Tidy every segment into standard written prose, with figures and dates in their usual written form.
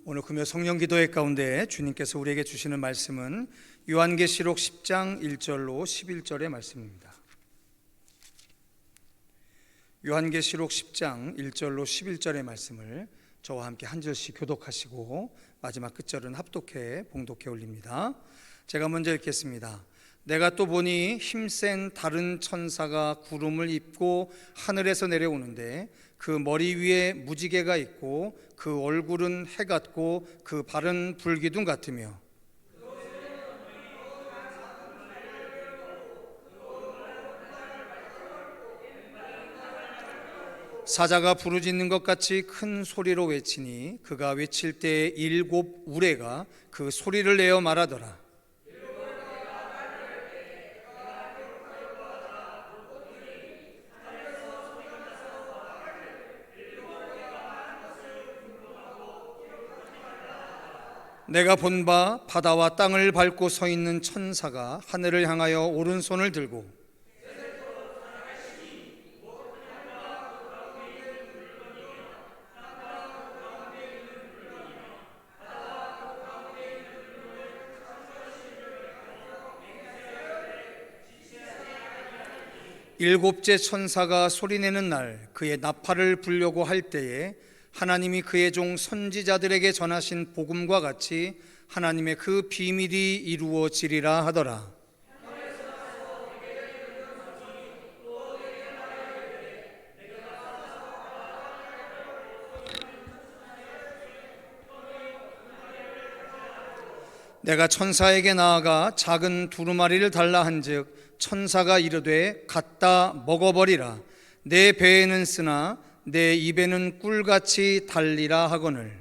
오늘 금요 성령 기도회 가운데 주님께서 우리에게 주시는 말씀은 요한계시록 10장 1절로 11절의 말씀입니다. 요한계시록 10장 1절로 11절의 말씀을 저와 함께 한 절씩 교독하시고 마지막 끝절은 합독해 봉독해 올립니다. 제가 먼저 읽겠습니다. 내가 또 보니 힘센 다른 천사가 구름을 입고 하늘에서 내려오는데 그 머리 위에 무지개가 있고 그 얼굴은 해 같고 그 발은 불기둥 같으며 사자가 부르짖는 것 같이 큰 소리로 외치니 그가 외칠 때 일곱 우레가 그 소리를 내어 말하더라. 내가 본 바 바다와 땅을 밟고 서 있는 천사가 하늘을 향하여 오른손을 들고 일곱째 천사가 소리내는 날 그의 나팔을 불려고 할 때에 하나님이 그의 종 선지자들에게 전하신 복음과 같이 하나님의 그 비밀이 이루어지리라 하더라. 내가 천사에게 나아가 작은 두루마리를 달라 한즉 천사가 이르되 갖다 먹어버리라. 내 배에는 쓰나 내 입에는 꿀같이 달리라 하거늘.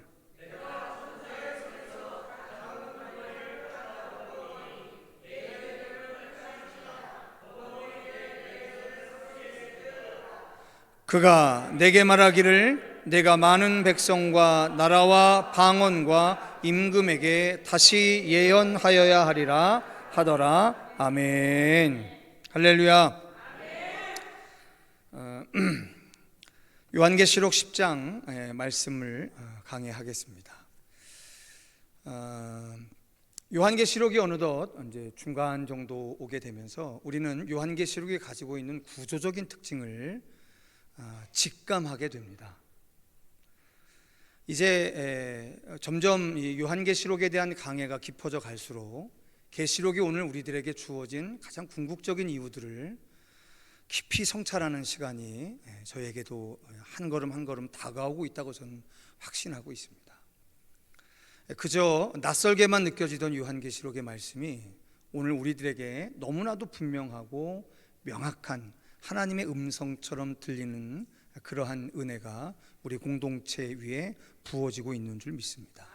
그가 내게 말하기를 내가 많은 백성과 나라와 방언과 임금에게 다시 예언하여야 하리라 하더라. 아멘. 할렐루야. 요한계시록 10장 말씀을 강해하겠습니다. 요한계시록이 어느덧 이제 중간 정도 오게 되면서 우리는 요한계시록이 가지고 있는 구조적인 특징을 직감하게 됩니다. 이제 점점 이 요한계시록에 대한 강해가 깊어져 갈수록 계시록이 오늘 우리들에게 주어진 가장 궁극적인 이유들을 깊이 성찰하는 시간이 저에게도 한 걸음 한 걸음 다가오고 있다고 저는 확신하고 있습니다. 그저 낯설게만 느껴지던 요한계시록의 말씀이 오늘 우리들에게 너무나도 분명하고 명확한 하나님의 음성처럼 들리는 그러한 은혜가 우리 공동체 위에 부어지고 있는 줄 믿습니다.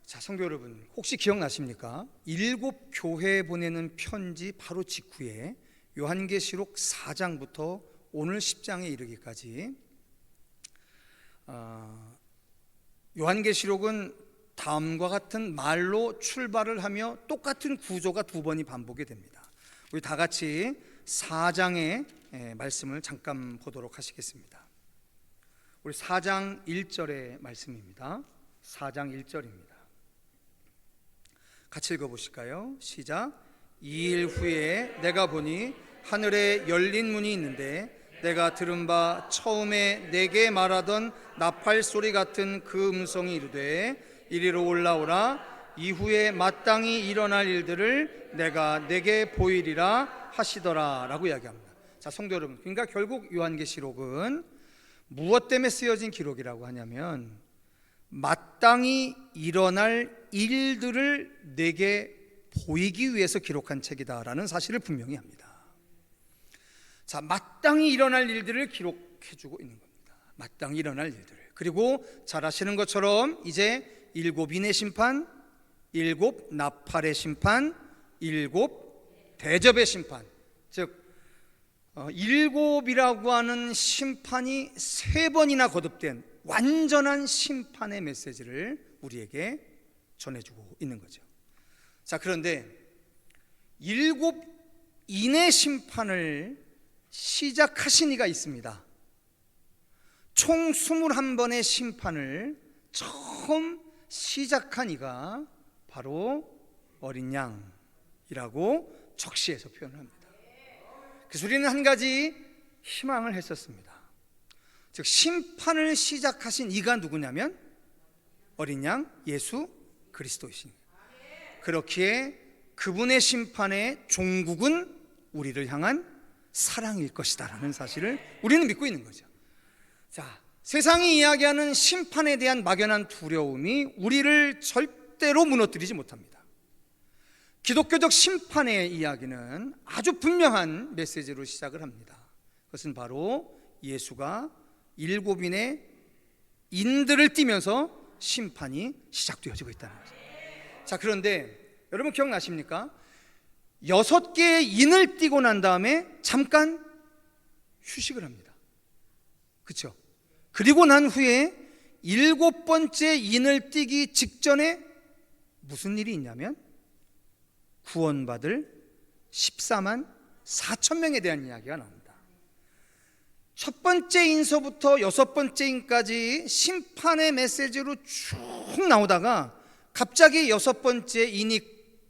자, 성도 여러분, 혹시 기억나십니까? 7교회에 보내는 편지 바로 직후에 요한계시록 4장부터 오늘 10장에 이르기까지 요한계시록은 다음과 같은 말로 출발을 하며 똑같은 구조가 두 번이 반복이 됩니다. 우리 다 같이 4장의 말씀을 잠깐 보도록 하시겠습니다. 우리 4장 1절의 말씀입니다. 4장 1절입니다. 같이 읽어보실까요? 시작. 2일 후에 내가 보니 하늘에 열린 문이 있는데 내가 들은 바 처음에 내게 말하던 나팔 소리 같은 그 음성이 이르되 이리로 올라오라. 이후에 마땅히 일어날 일들을 내가 내게 보이리라 하시더라 라고 이야기합니다. 자, 성도 여러분, 그러니까 결국 요한계시록은 무엇 때문에 쓰여진 기록이라고 하냐면 마땅히 일어날 일들을 내게 보이기 위해서 기록한 책이다라는 사실을 분명히 합니다. 자, 마땅히 일어날 일들을 기록해주고 있는 겁니다. 마땅히 일어날 일들. 그리고 잘 아시는 것처럼 이제 7인의 심판, 7 나팔의 심판, 7 대접의 심판, 즉 7이라고 하는 심판이 3번이나 거듭된 완전한 심판의 메시지를 우리에게 전해주고 있는 거죠. 자, 그런데 7인의 심판을 시작하신 이가 있습니다. 총 21번의 심판을 처음 시작한 이가 바로 어린 양이라고 적시해서 표현을 합니다. 그래서 우리는 한 가지 희망을 했었습니다. 즉 심판을 시작하신 이가 누구냐면 어린 양 예수 그리스도이신 거예요. 그렇기에 그분의 심판의 종국은 우리를 향한 사랑일 것이다 라는 사실을 우리는 믿고 있는 거죠. 자, 세상이 이야기하는 심판에 대한 막연한 두려움이 우리를 절대로 무너뜨리지 못합니다. 기독교적 심판의 이야기는 아주 분명한 메시지로 시작을 합니다. 그것은 바로 예수가 7인의 인들을 띠면서 심판이 시작되어지고 있다는 거죠. 자, 그런데 여러분 기억나십니까? 6개의 인을 띠고 난 다음에 잠깐 휴식을 합니다. 그렇죠? 그리고 난 후에 7번째 인을 띠기 직전에 무슨 일이 있냐면 구원받을 14만 4천 명에 대한 이야기가 나옵니다. 첫 번째 인서부터 6번째 인까지 심판의 메시지로 쭉 나오다가 갑자기 6번째 인이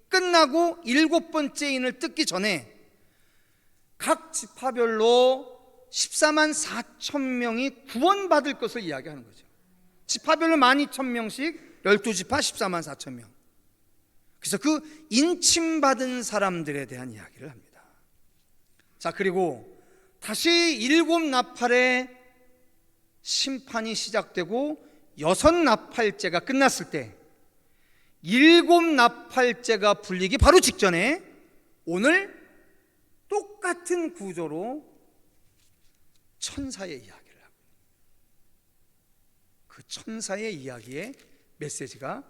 끝나고 7번째 인을 뜯기 전에 각 지파별로 14만 4천 명이 구원받을 것을 이야기하는 거죠. 지파별로 12,000명씩 12지파 14만 4천 명. 그래서 그 인침받은 사람들에 대한 이야기를 합니다. 자, 그리고 다시 7 나팔의 심판이 시작되고 6 나팔째가 끝났을 때 7 나팔째가 불리기 바로 직전에 오늘 똑같은 구조로 천사의 이야기를 하고 그 천사의 이야기의 메시지가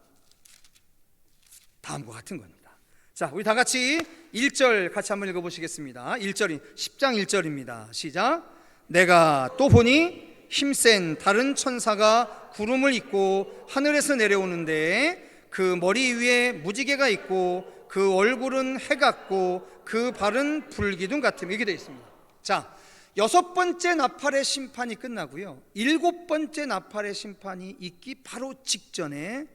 다음과 같은 겁니다. 자, 우리 다 같이 1절 같이 한번 읽어보시겠습니다. 10장 1절입니다. 시작. 내가 또 보니 힘센 다른 천사가 구름을 입고 하늘에서 내려오는데 그 머리 위에 무지개가 있고 그 얼굴은 해 같고 그 발은 불기둥 같음. 이렇게 되어 있습니다. 자, 6번째 나팔의 심판이 끝나고요 7번째 나팔의 심판이 있기 바로 직전에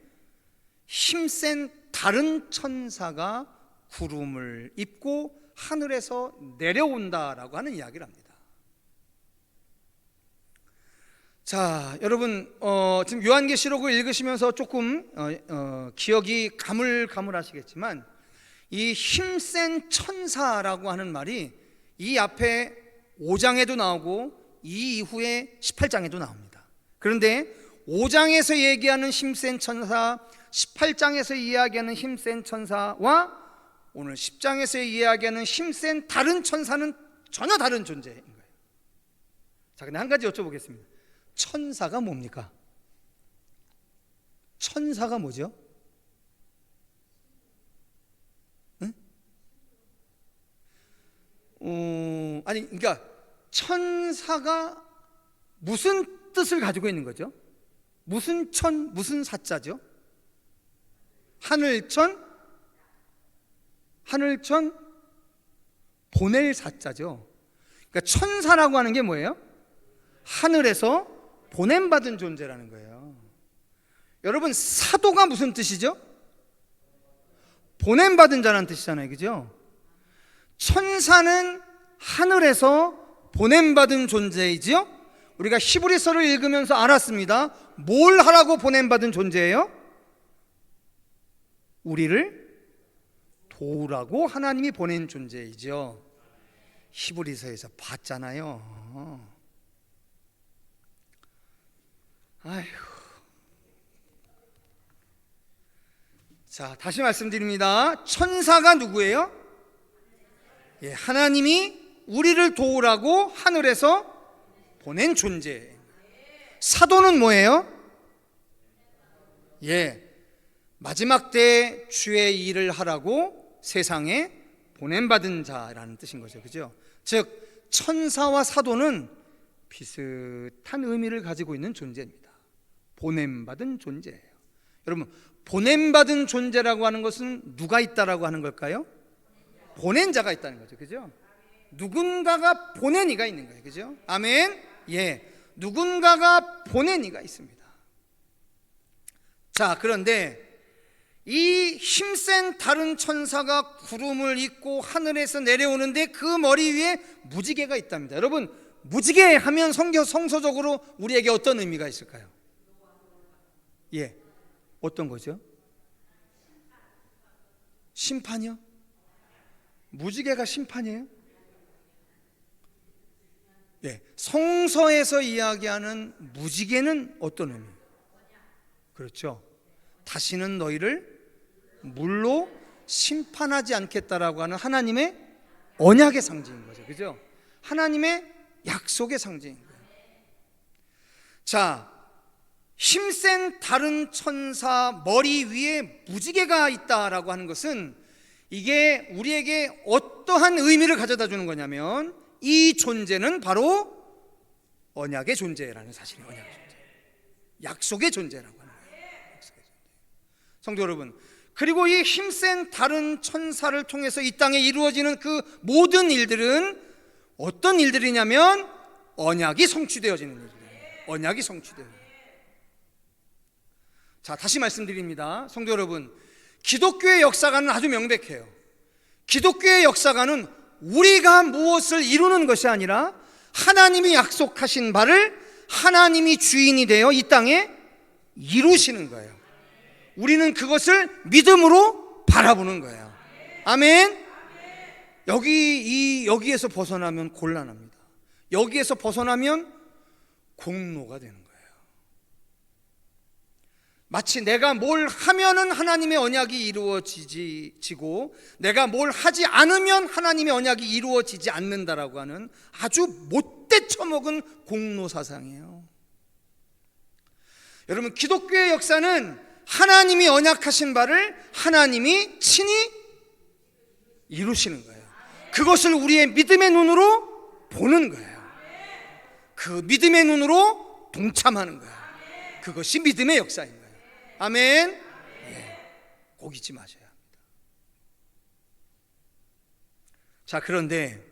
힘센 다른 천사가 구름을 입고 하늘에서 내려온다라고 하는 이야기를 합니다. 자, 여러분 지금 요한계시록을 읽으시면서 조금 기억이 가물가물하시겠지만 이 힘센 천사라고 하는 말이 이 앞에 5장에도 나오고 이 이후에 18장에도 나옵니다. 그런데 5장에서 얘기하는 힘센 천사, 18장에서 이야기하는 힘센 천사와 오늘 10장에서 이야기하는 힘센 다른 천사는 전혀 다른 존재인 거예요. 자, 근데 한 가지 여쭤보겠습니다. 천사가 뭡니까? 천사가 뭐죠? 응? 아니, 그러니까 천사가 무슨 뜻을 가지고 있는 거죠? 무슨 무슨 사자죠? 하늘천 보낼 사자죠. 그러니까 천사라고 하는 게 뭐예요? 하늘에서 보냄받은 존재라는 거예요. 여러분, 사도가 무슨 뜻이죠? 보냄받은 자라는 뜻이잖아요. 그죠? 천사는 하늘에서 보냄받은 존재이지요. 우리가 히브리서를 읽으면서 알았습니다. 뭘 하라고 보냄받은 존재예요? 우리를 도우라고 하나님이 보낸 존재이죠. 히브리서에서 봤잖아요. 아이고. 자, 다시 말씀드립니다. 천사가 누구예요? 예, 하나님이 우리를 도우라고 하늘에서 보낸 존재. 사도는 뭐예요? 예, 마지막 때 주의 일을 하라고 세상에 보냄받은 자라는 뜻인 거죠. 그죠? 즉 천사와 사도는 비슷한 의미를 가지고 있는 존재입니다. 보냄받은 존재예요. 여러분, 보냄받은 존재라고 하는 것은 누가 있다라고 하는 걸까요? 보낸 자가 있다는 거죠. 그죠? 누군가가 보낸 이가 있는 거예요. 그죠? 아멘. 예, 누군가가 보낸 이가 있습니다. 자, 그런데 이 힘센 다른 천사가 구름을 잇고 하늘에서 내려오는데 그 머리 위에 무지개가 있답니다. 여러분, 무지개 하면 성서적으로 우리에게 어떤 의미가 있을까요? 예, 어떤 거죠? 심판이요? 무지개가 심판이에요? 예, 성서에서 이야기하는 무지개는 어떤 의미예요? 그렇죠. 다시는 너희를 물로 심판하지 않겠다라고 하는 하나님의 언약의 상징인 거죠. 그죠? 하나님의 약속의 상징인 거예요. 자, 힘센 다른 천사 머리 위에 무지개가 있다라고 하는 것은 이게 우리에게 어떠한 의미를 가져다 주는 거냐면 이 존재는 바로 언약의 존재라는 사실이에요. 언약의 존재, 약속의 존재라고 하는 거예요. 약속의 존재. 성도 여러분, 그리고 이 힘센 다른 천사를 통해서 이 땅에 이루어지는 그 모든 일들은 어떤 일들이냐면 언약이 성취되어지는 일들이에요. 언약이 성취되어요. 자, 다시 말씀드립니다. 성도 여러분, 기독교의 역사관은 아주 명백해요. 기독교의 역사관은 우리가 무엇을 이루는 것이 아니라 하나님이 약속하신 바를 하나님이 주인이 되어 이 땅에 이루시는 거예요. 우리는 그것을 믿음으로 바라보는 거예요. 아멘. 여기에서 벗어나면 곤란합니다. 여기에서 벗어나면 공로가 되는 거예요. 마치 내가 뭘 하면은 하나님의 언약이 이루어지고 내가 뭘 하지 않으면 하나님의 언약이 이루어지지 않는다라고 하는 아주 못돼 처먹은 공로 사상이에요. 여러분, 기독교의 역사는 하나님이 언약하신 바를 하나님이 친히 이루시는 거예요. 그것을 우리의 믿음의 눈으로 보는 거예요. 그 믿음의 눈으로 동참하는 거예요. 그것이 믿음의 역사인 거예요. 아멘. 예, 꼭 잊지 마셔야 합니다. 자, 그런데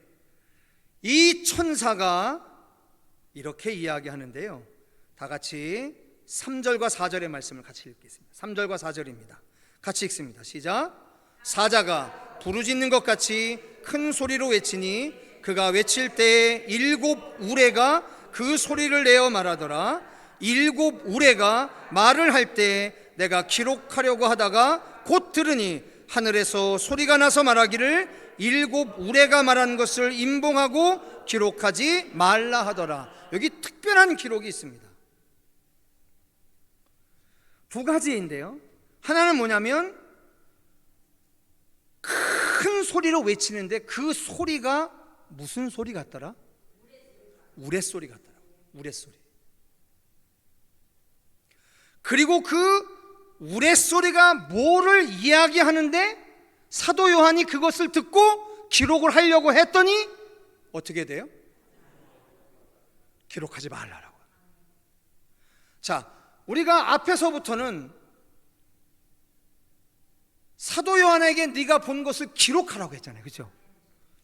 이 천사가 이렇게 이야기하는데요, 다 같이 3절과 4절의 말씀을 같이 읽겠습니다. 3절과 4절입니다. 같이 읽습니다. 시작. 사자가 부르짖는 것 같이 큰 소리로 외치니 그가 외칠 때에 7 우레가 그 소리를 내어 말하더라. 7 우레가 말을 할 때 내가 기록하려고 하다가 곧 들으니 하늘에서 소리가 나서 말하기를 7 우레가 말한 것을 임봉하고 기록하지 말라 하더라. 여기 특별한 기록이 있습니다. 두 가지인데요, 하나는 뭐냐면 큰 소리로 외치는데 그 소리가 무슨 소리 같더라? 우레소리 같더라. 우레소리. 그리고 그 우레소리가 뭐를 이야기하는데 사도 요한이 그것을 듣고 기록을 하려고 했더니 어떻게 돼요? 기록하지 말라라고. 자, 우리가 앞에서부터는 사도 요한에게 네가 본 것을 기록하라고 했잖아요. 그렇죠?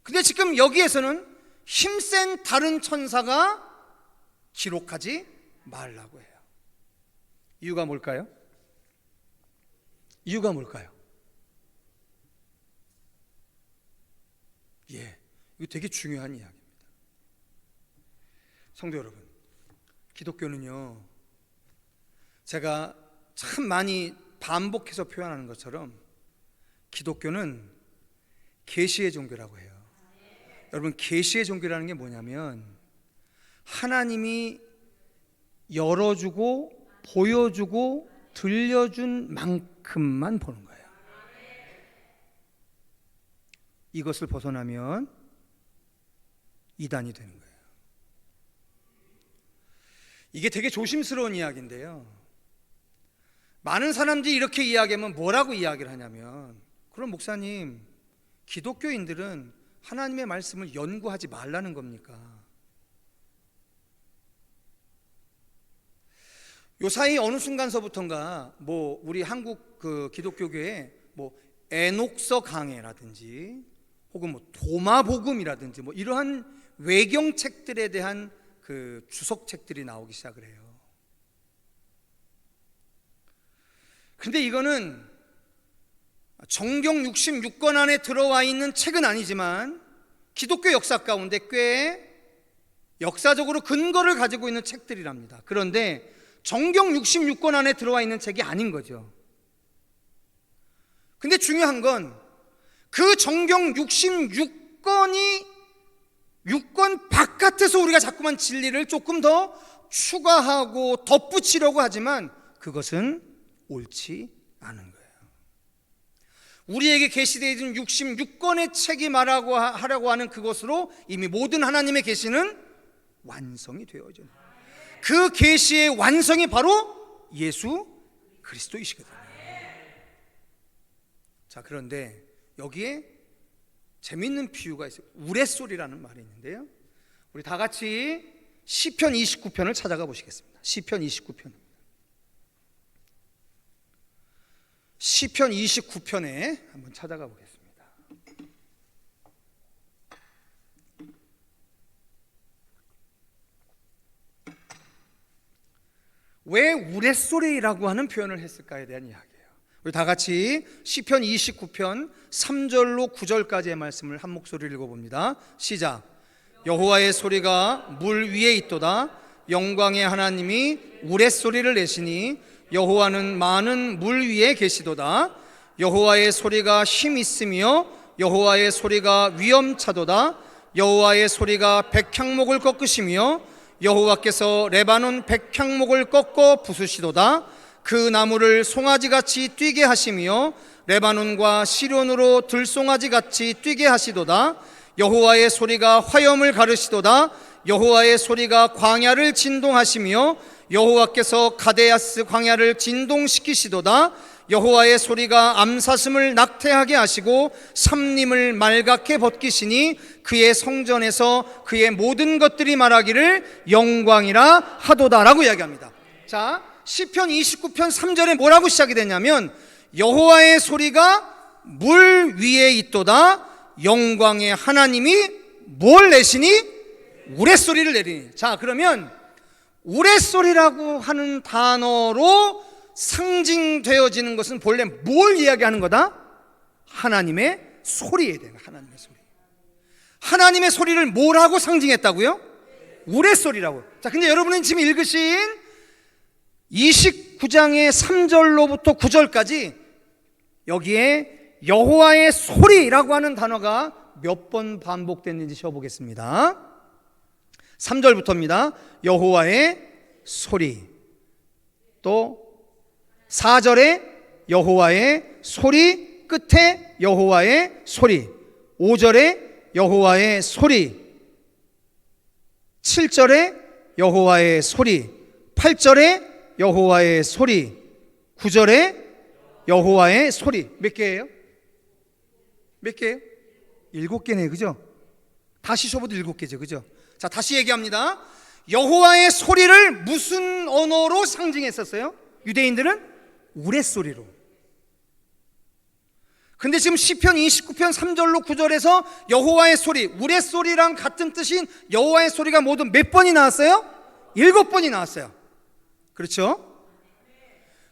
근데 지금 여기에서는 힘센 다른 천사가 기록하지 말라고 해요. 이유가 뭘까요? 이유가 뭘까요? 예, 이거 되게 중요한 이야기입니다. 성도 여러분, 기독교는요, 제가 참 많이 반복해서 표현하는 것처럼 기독교는 계시의 종교라고 해요. 여러분, 계시의 종교라는 게 뭐냐면 하나님이 열어주고 보여주고 들려준 만큼만 보는 거예요. 이것을 벗어나면 이단이 되는 거예요. 이게 되게 조심스러운 이야기인데요, 많은 사람들이 이렇게 이야기하면 뭐라고 이야기를 하냐면, 그럼 목사님, 기독교인들은 하나님의 말씀을 연구하지 말라는 겁니까? 요사이 어느 순간서부턴가 우리 한국 그 기독교계에 에녹서 강해라든지 혹은 도마복음이라든지 이러한 외경책들에 대한 그 주석책들이 나오기 시작을 해요. 근데 이거는 정경 66권 안에 들어와 있는 책은 아니지만 기독교 역사 가운데 꽤 역사적으로 근거를 가지고 있는 책들이랍니다. 그런데 정경 66권 안에 들어와 있는 책이 아닌 거죠. 근데 중요한 건 그 정경 66권이 6권 바깥에서 우리가 자꾸만 진리를 조금 더 추가하고 덧붙이려고 하지만 그것은 옳지 않은 거예요. 우리에게 계시되어 있는 66권의 책이 하려고 하는 그것으로 이미 모든 하나님의 계시는 완성이 되어져요. 그 계시의 완성이 바로 예수 그리스도이시거든요. 자, 그런데 여기에 재밌는 비유가 있어요. 우레소리라는 말이 있는데요, 우리 다 같이 시편 29편을 찾아가 보시겠습니다. 시편 29편. 시편 29편에 한번 찾아가 보겠습니다. 왜 우레소리라고 하는 표현을 했을까에 대한 이야기예요. 우리 다 같이 시편 29편 3절로 9절까지의 말씀을 한 목소리로 읽어봅니다. 시작. 여호와의 소리가 물 위에 있도다. 영광의 하나님이 우레소리를 내시니 여호와는 많은 물 위에 계시도다. 여호와의 소리가 힘 있으며 여호와의 소리가 위엄차도다. 여호와의 소리가 백향목을 꺾으시며 여호와께서 레바논 백향목을 꺾어 부수시도다. 그 나무를 송아지같이 뛰게 하시며 레바논과 시론으로 들송아지같이 뛰게 하시도다. 여호와의 소리가 화염을 가르시도다. 여호와의 소리가 광야를 진동하시며 여호와께서 가데야스 광야를 진동시키시도다. 여호와의 소리가 암사슴을 낙태하게 하시고 삼림을 말갛게 벗기시니 그의 성전에서 그의 모든 것들이 말하기를 영광이라 하도다라고 이야기합니다. 자, 시편 29편 3절에 뭐라고 시작이 되냐면 여호와의 소리가 물 위에 있도다. 영광의 하나님이 뭘 내시니? 우레소리를 내리니. 자, 그러면 우레소리라고 하는 단어로 상징되어지는 것은 본래 뭘 이야기하는 거다? 하나님의 소리에 대한, 하나님의 소리. 하나님의 소리를 뭐라고 상징했다고요? 우레소리라고. 자, 근데 여러분은 지금 읽으신 29장의 3절로부터 9절까지 여기에 여호와의 소리라고 하는 단어가 몇 번 반복됐는지 쉬어보겠습니다. 3절부터입니다. 여호와의 소리. 또 4절에 여호와의 소리, 끝에 여호와의 소리. 5절에 여호와의 소리. 7절에 여호와의 소리. 8절에 여호와의 소리. 9절에 여호와의 소리. 몇 개예요? 몇 개예요? 7개네, 그죠? 다시 쇼보도 7개죠, 그죠? 자, 다시 얘기합니다. 여호와의 소리를 무슨 언어로 상징했었어요? 유대인들은 우레소리로. 근데 지금 시편 29편 3절로 9절에서 여호와의 소리, 우레소리랑 같은 뜻인 여호와의 소리가 모두 몇 번이 나왔어요? 7번이 나왔어요. 그렇죠?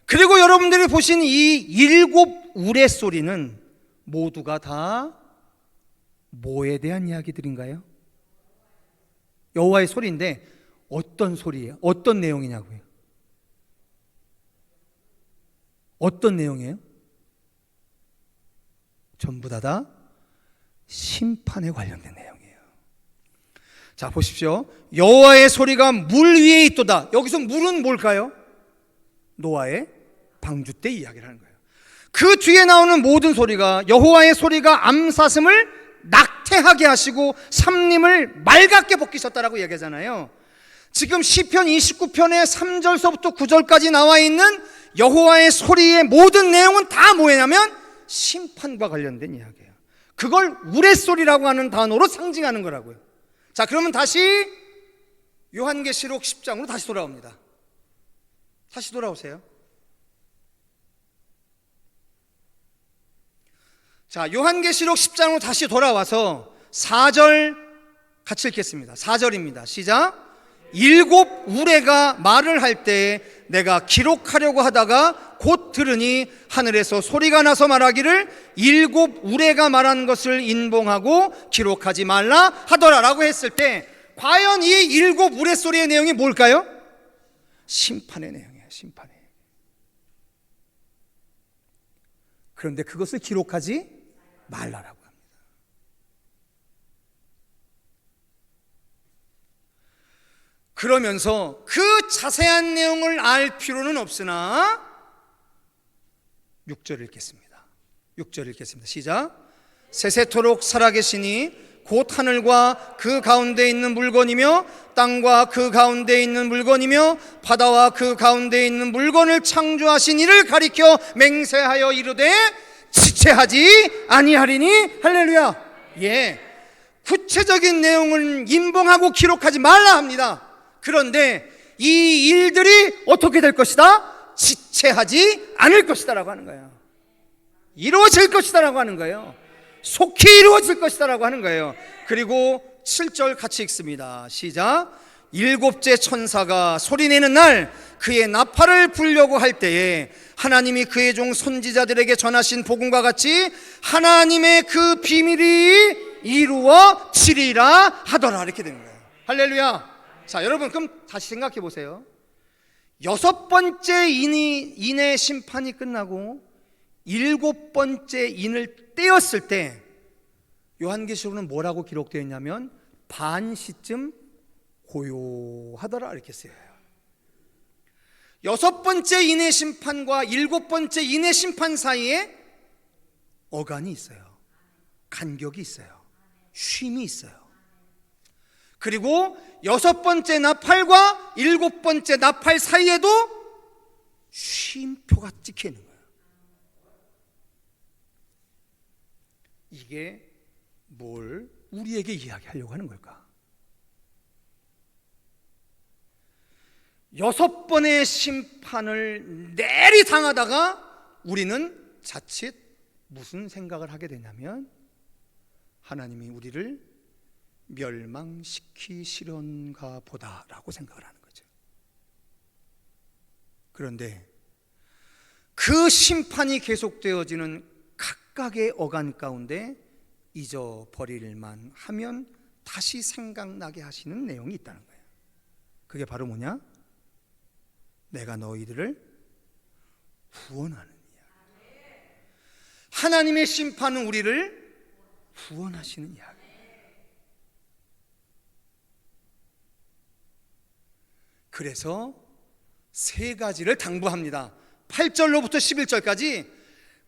그리고 여러분들이 보신 이 7 우레소리는 모두가 다 뭐에 대한 이야기들인가요? 여호와의 소리인데 어떤 소리예요? 어떤 내용이냐고요? 어떤 내용이에요? 전부 다 심판에 관련된 내용이에요. 자, 보십시오. 여호와의 소리가 물 위에 있도다. 여기서 물은 뭘까요? 노아의 방주 때 이야기를 하는 거예요. 그 뒤에 나오는 모든 소리가 여호와의 소리가 암사슴을 낙태하게 하시고 삼림을 말갛게 벗기셨다라고 얘기하잖아요. 지금 시편 29편의 3절서부터 9절까지 나와 있는 여호와의 소리의 모든 내용은 다 뭐냐면 심판과 관련된 이야기예요. 그걸 우레소리라고 하는 단어로 상징하는 거라고요. 자, 그러면 다시 요한계시록 10장으로 다시 돌아옵니다. 다시 돌아오세요. 자, 요한계시록 10장으로 다시 돌아와서 4절 같이 읽겠습니다. 4절입니다. 시작. 7 우레가 말을 할 때 내가 기록하려고 하다가 곧 들으니 하늘에서 소리가 나서 말하기를 일곱 우레가 말한 것을 인봉하고 기록하지 말라 하더라 라고 했을 때, 과연 이 일곱 우레 소리의 내용이 뭘까요? 심판의 내용이에요. 심판의. 그런데 그것을 기록하지 말라라고 합니다. 그러면서 그 자세한 내용을 알 필요는 없으나 6절 읽겠습니다. 6절 읽겠습니다. 시작. 세세토록 살아계시니 곧 하늘과 그 가운데 있는 물건이며 땅과 그 가운데 있는 물건이며 바다와 그 가운데 있는 물건을 창조하신 이를 가리켜 맹세하여 이르되 지체하지 아니하리니. 할렐루야. 예, 구체적인 내용을 인봉하고 기록하지 말라 합니다. 그런데 이 일들이 어떻게 될 것이다? 지체하지 않을 것이다 라고 하는 거예요. 이루어질 것이다 라고 하는 거예요. 속히 이루어질 것이다 라고 하는 거예요. 그리고 7절 같이 읽습니다. 시작. 일곱째 천사가 소리내는 날 그의 나팔을 불려고 할 때에 하나님이 그의 종 선지자들에게 전하신 복음과 같이 하나님의 그 비밀이 이루어지리라 하더라 이렇게 되는 거예요. 할렐루야. 자, 여러분 그럼 다시 생각해 보세요. 6번째 인의 심판이 끝나고 7번째 인을 떼었을 때 요한계시록은 뭐라고 기록되어 있냐면 반 시쯤 고요하더라 이렇게 쓰여요. 6번째 인의 심판과 7번째 인의 심판 사이에 어간이 있어요. 간격이 있어요. 쉼이 있어요. 그리고 6번째 나팔과 7번째 나팔 사이에도 쉼표가 찍혀 있는 거예요. 이게 뭘 우리에게 이야기하려고 하는 걸까? 6번의 심판을 내리당하다가 우리는 자칫 무슨 생각을 하게 되냐면 하나님이 우리를 멸망시키시려는가 보다라고 생각을 하는 거죠. 그런데 그 심판이 계속되어지는 각각의 어간 가운데 잊어버릴만 하면 다시 생각나게 하시는 내용이 있다는 거예요. 그게 바로 뭐냐? 내가 너희들을 구원하는 이야기. 하나님의 심판은 우리를 구원하시는 이야기. 그래서 세 가지를 당부합니다. 8절로부터 11절까지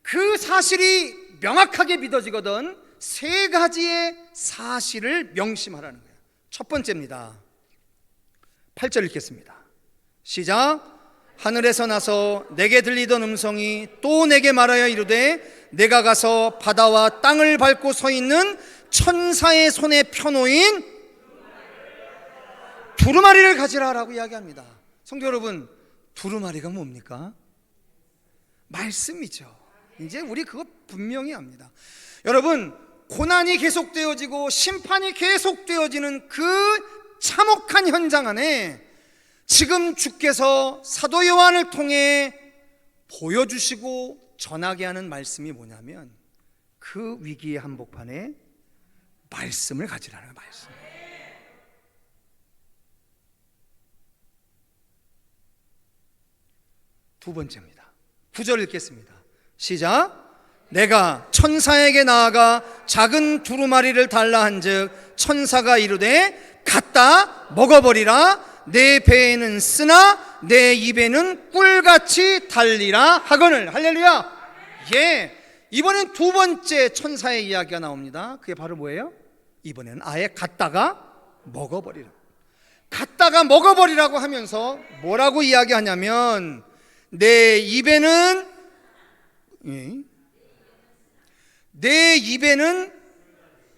그 사실이 명확하게 믿어지거든 세 가지의 사실을 명심하라는 거예요. 첫 번째입니다. 8절 읽겠습니다. 시작. 하늘에서 나서 내게 들리던 음성이 또 내게 말하여 이르되 내가 가서 바다와 땅을 밟고 서 있는 천사의 손에 펴놓인 두루마리를 가지라라고 이야기합니다. 성도 여러분, 두루마리가 뭡니까? 말씀이죠. 이제 우리 그거 분명히 합니다. 여러분, 고난이 계속되어지고 심판이 계속되어지는 그 참혹한 현장 안에 지금 주께서 사도 요한을 통해 보여주시고 전하게 하는 말씀이 뭐냐면 그 위기의 한복판에 말씀을 가지라는 말씀. 두 번째입니다. 9절 읽겠습니다. 시작. 내가 천사에게 나아가 작은 두루마리를 달라 한즉 천사가 이르되 갖다 먹어버리라. 내 배에는 쓰나 내 입에는 꿀같이 달리라 하거늘. 할렐루야. 예, 이번엔 두 번째 천사의 이야기가 나옵니다. 그게 바로 뭐예요? 이번에는 아예 갖다가 먹어버리라. 갖다가 먹어버리라고 하면서 뭐라고 이야기하냐면 내 입에는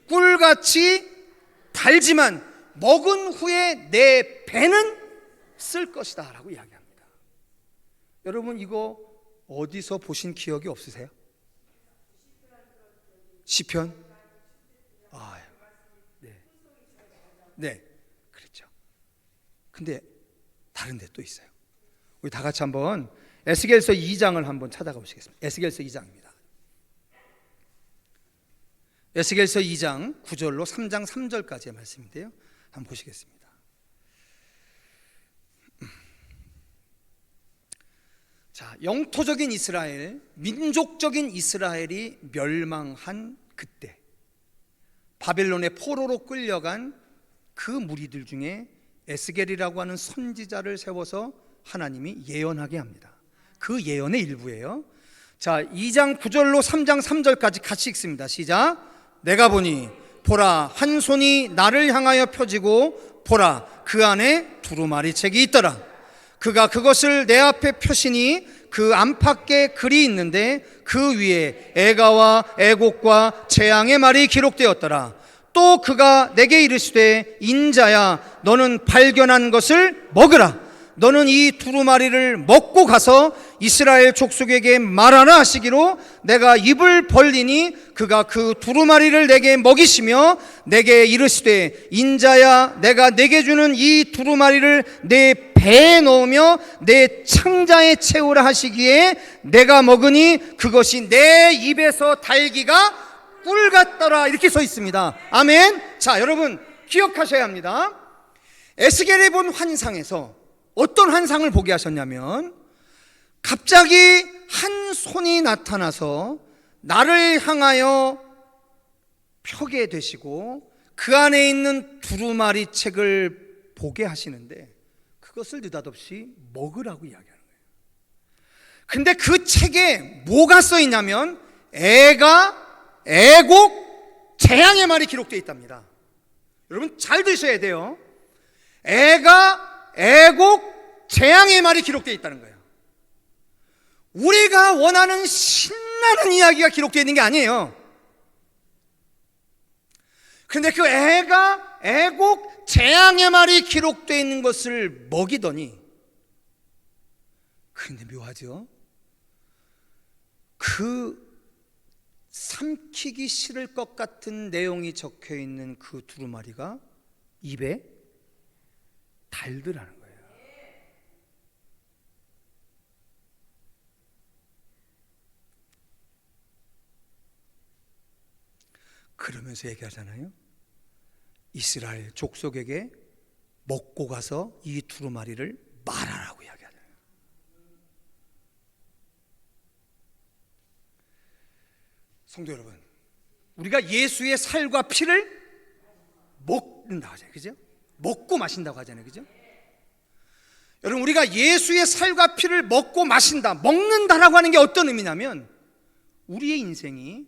꿀같이 달지만 먹은 후에 내 배는 쓸 것이다 라고 이야기합니다. 여러분 이거 어디서 보신 기억이 없으세요? 시편? 네, 그렇죠. 근데 다른 데 또 있어요. 우리 다 같이 한번 에스겔서 2장을 한번 찾아가 보시겠습니다. 에스겔서 2장입니다. 에스겔서 2장 9절로 3장 3절까지의 말씀인데요, 한번 보시겠습니다. 자, 영토적인 이스라엘, 민족적인 이스라엘이 멸망한 그때 바벨론의 포로로 끌려간 그 무리들 중에 에스겔이라고 하는 선지자를 세워서 하나님이 예언하게 합니다. 그 예언의 일부예요. 자, 2장 9절로 3장 3절까지 같이 읽습니다. 시작. 내가 보니 보라, 한 손이 나를 향하여 펴지고 보라, 그 안에 두루마리 책이 있더라. 그가 그것을 내 앞에 펴시니 그 안팎에 글이 있는데 그 위에 애가와 애곡과 재앙의 말이 기록되었더라. 또 그가 내게 이르시되 인자야, 너는 발견한 것을 먹으라. 너는 이 두루마리를 먹고 가서 이스라엘 족속에게 말하라 하시기로 내가 입을 벌리니 그가 그 두루마리를 내게 먹이시며 내게 이르시되 인자야, 내가 내게 주는 이 두루마리를 내 배에 넣으며 내 창자에 채우라 하시기에 내가 먹으니 그것이 내 입에서 달기가 꿀 같더라. 이렇게 써 있습니다. 아멘. 자, 여러분 기억하셔야 합니다. 에스겔이 본 환상에서 어떤 환상을 보게 하셨냐면, 갑자기 한 손이 나타나서 나를 향하여 펴게 되시고 그 안에 있는 두루마리 책을 보게 하시는데 그것을 느닷없이 먹으라고 이야기하는 거예요. 근데 그 책에 뭐가 써 있냐면 애가, 애곡, 재앙의 말이 기록되어 있답니다. 여러분 잘 들으셔야 돼요. 애가, 애곡, 재앙의 말이 기록되어 있다는 거예요. 우리가 원하는 신나는 이야기가 기록되어 있는 게 아니에요. 그런데 그 애가, 애곡, 재앙의 말이 기록되어 있는 것을 먹이더니, 그런데 묘하죠? 그 삼키기 싫을 것 같은 내용이 적혀 있는 그 두루마리가 입에 달더라는 거예요. 그러면서 얘기하잖아요. 이스라엘 족속에게 먹고 가서 이 두루마리를 말하라고 이야기하잖아요. 성도 여러분, 우리가 예수의 살과 피를 먹는다고 하잖아요. 그죠? 먹고 마신다고 하잖아요. 그죠? 여러분, 우리가 예수의 살과 피를 먹고 마신다, 먹는다라고 하는 게 어떤 의미냐면 우리의 인생이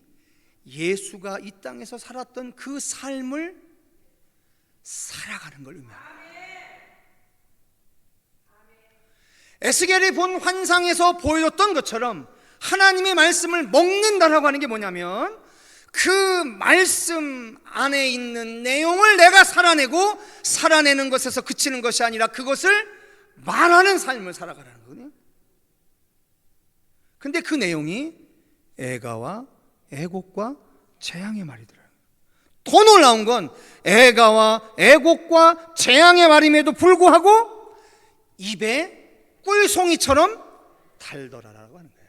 예수가 이 땅에서 살았던 그 삶을 살아가는 걸 의미합니다. 에스겔이 본 환상에서 보여줬던 것처럼 하나님의 말씀을 먹는다라고 하는 게 뭐냐면 그 말씀 안에 있는 내용을 내가 살아내고 살아내는 것에서 그치는 것이 아니라 그것을 말하는 삶을 살아가라는 거거든요. 근데 그 내용이 애가와 애곡과 재앙의 말이더라고요. 더 놀라운 건 애가와 애곡과 재앙의 말임에도 불구하고 입에 꿀송이처럼 달더라라고 하는 거예요.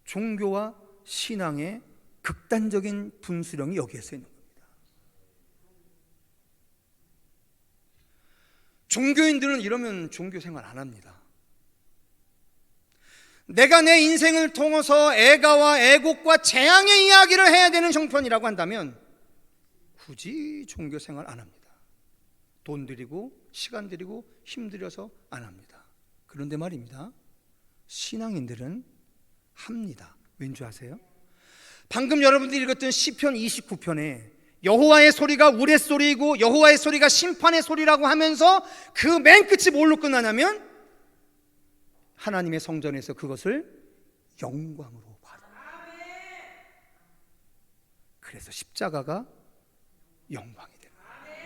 종교와 신앙의 극단적인 분수령이 여기에서 있는 겁니다. 종교인들은 이러면 종교 생활 안 합니다. 내가 내 인생을 통해서 애가와 애곡과 재앙의 이야기를 해야 되는 형편이라고 한다면 굳이 종교 생활 안 합니다. 돈 들이고 시간 들이고 힘들여서 안 합니다. 그런데 말입니다, 신앙인들은 합니다. 왠지 아세요? 방금 여러분들이 읽었던 시편 29편에 여호와의 소리가 우레소리이고 여호와의 소리가 심판의 소리라고 하면서 그 맨 끝이 뭘로 끝나냐면 하나님의 성전에서 그것을 영광으로 받아. 그래서 십자가가 영광이 되는 거예요.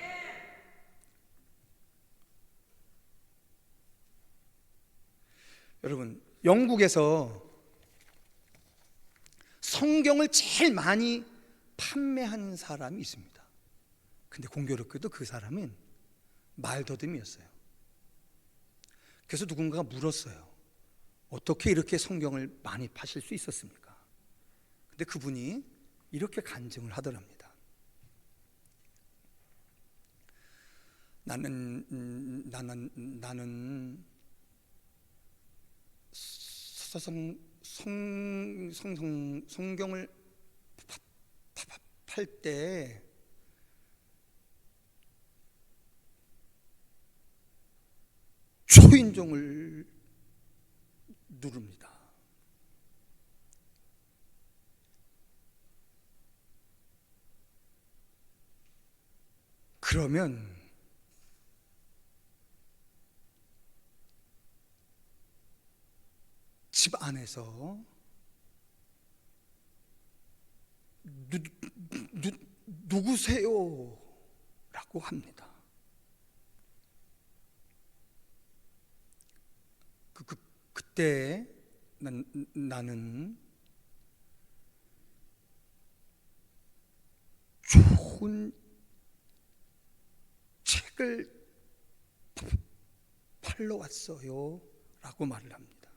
여러분, 영국에서 성경을 제일 많이 판매한 사람이 있습니다. 근데 공교롭게도 그 사람은 말더듬이었어요. 그래서 누군가가 물었어요. 어떻게 이렇게 성경을 많이 파실 수 있었습니까? 근데 그분이 이렇게 간증을 하더랍니다. 나는 성경을 팔 때 초인종을 누릅니다. 그러면 집 안에서 누구세요? 라고 합니다. 그때 나는 좋은 책을 팔러 왔어요 라고 말을 합니다.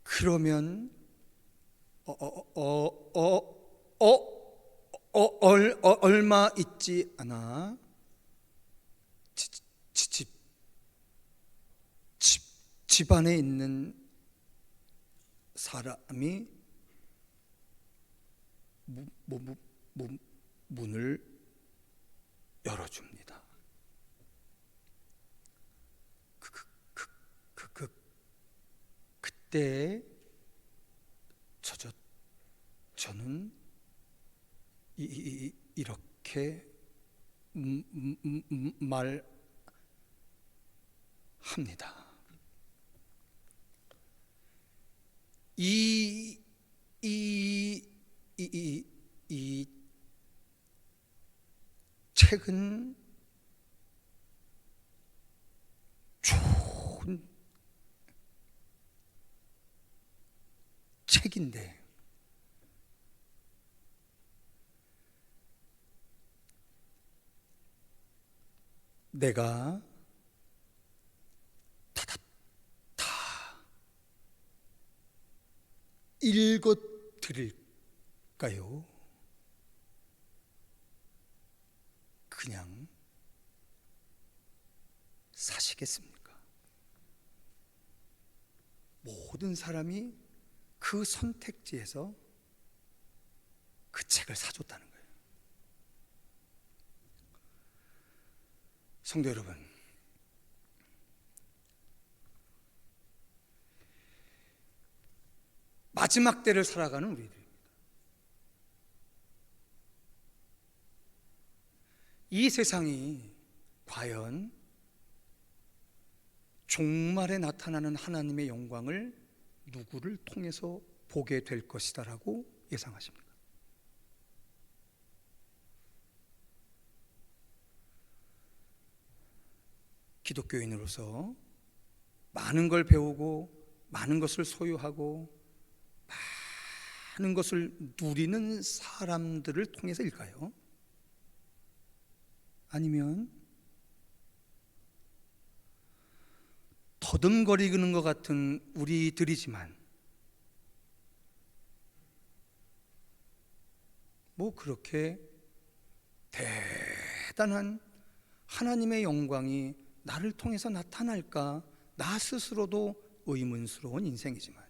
그러면 얼마 있지 않아 집 안에 있는 사람이 문을 열어줍니다. 그때 저는 이렇게 말합니다. 이 책은 좋은 책인데 내가 다 읽어 드릴까요? 그냥 사시겠습니까? 모든 사람이 그 선택지에서 그 책을 사줬다는 거예요. 성도 여러분, 마지막 때를 살아가는 우리들입니다. 이 세상이 과연 종말에 나타나는 하나님의 영광을 누구를 통해서 보게 될 것이다라고 예상하십니까? 기독교인으로서 많은 걸 배우고 많은 것을 소유하고 많은 것을 누리는 사람들을 통해서일까요? 아니면 더듬거리는 것 같은 우리들이지만 뭐 그렇게 대단한 하나님의 영광이 나를 통해서 나타날까? 나 스스로도 의문스러운 인생이지만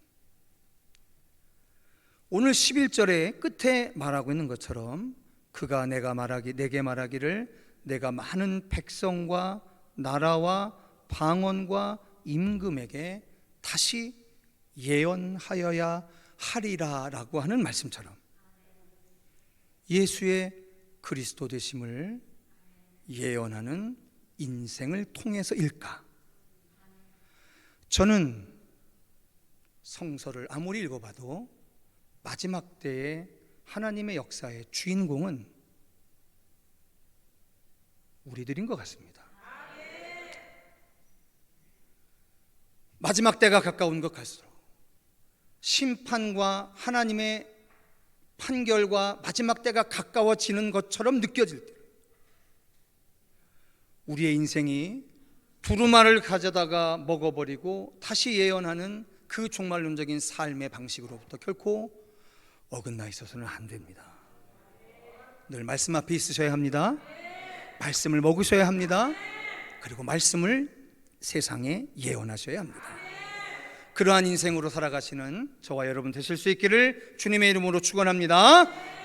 오늘 11절의 끝에 말하고 있는 것처럼 그가 내게 말하기를 내가 많은 백성과 나라와 방언과 임금에게 다시 예언하여야 하리라 라고 하는 말씀처럼 예수의 그리스도 되심을 예언하는 인생을 통해서일까? 저는 성서를 아무리 읽어봐도 마지막 때의 하나님의 역사의 주인공은 우리들인 것 같습니다. 마지막 때가 가까운 것 갈수록 심판과 하나님의 판결과 마지막 때가 가까워지는 것처럼 느껴질 때, 우리의 인생이 두루마를 가져다가 먹어버리고 다시 예언하는 그 종말론적인 삶의 방식으로부터 결코 어긋나 있어서는 안 됩니다. 늘 말씀 앞에 있으셔야 합니다. 말씀을 먹으셔야 합니다. 그리고 말씀을 세상에 예언하셔야 합니다. 그러한 인생으로 살아가시는 저와 여러분 되실 수 있기를 주님의 이름으로 축원합니다.